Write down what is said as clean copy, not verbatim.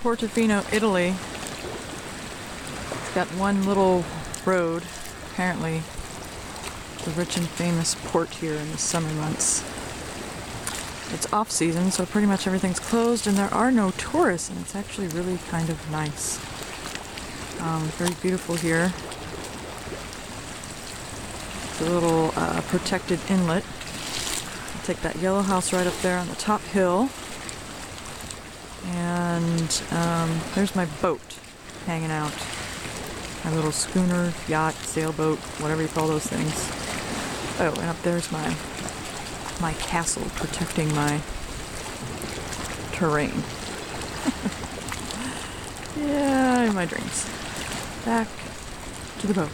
Portofino, Italy. It's got one little road, apparently the rich and famous port here in the summer months. It's off season, so pretty much everything's closed and there are no tourists, and it's actually really kind of nice. Very beautiful here. It's a little protected inlet. I'll take that yellow house right up there on the top hill. And there's my boat hanging out. My little schooner, yacht, sailboat, whatever you call those things. Oh, and up there's my castle protecting my terrain. Yeah, in my dreams. Back to the boat.